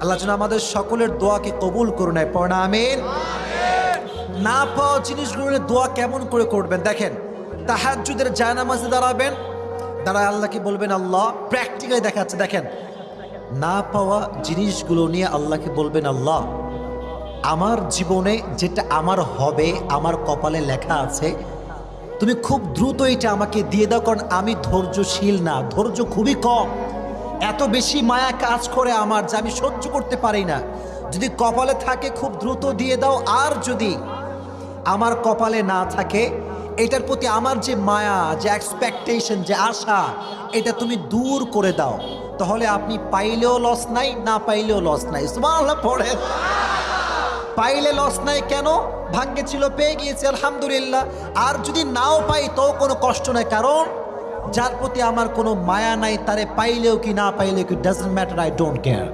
আল্লাহ যেন আমাদের সকলের দোয়াকে কবুল করে নেয়, পড়ে না আমিন। না পাওয়া জিনিসগুলোর দোয়া কেমন করে করবেন দেখেন, তাহাজ্জুদের জায়নামাজে দাঁড়াবেন, দাঁড়ায় আল্লাহকে বলবেন আল্লাহ, প্র্যাকটিক্যালি দেখাচ্ছে দেখেন, না পাওয়া জিনিসগুলো নিয়ে আল্লাহকে বলবেন আল্লাহ, আমার জীবনে যেটা আমার হবে, আমার কপালে লেখা আছে, তুমি খুব দ্রুত এটা আমাকে দিয়ে দাও, কারণ আমি ধৈর্যশীল না, ধৈর্য খুবই কম, এত বেশি মায়া কাজ করে আমার যে আমি সহ্য করতে পারি না। যদি কপালে থাকে খুব দ্রুত দিয়ে দাও, আর যদি আমার কপালে না থাকে, এটার প্রতি আমার যে মায়া, যে এক্সপেকটেশন, যে আশা, এটা তুমি দূর করে দাও, তাহলে আপনি পাইলেও লস নাই, না পাইলেও লস নাই। সুবহানাল্লাহ পড়ে। পাইলে লস নাই কেন? ভাগ্যে ছিল, পেয়ে গিয়েছি, আলহামদুলিল্লাহ। আর যদি নাও পাই তো কোনো কষ্ট নাই, কারণ যার প্রতি আমার কোনো মায়া নাই, তারে পাইলেও কি না পাইলেও কি, doesn't matter, I don't care.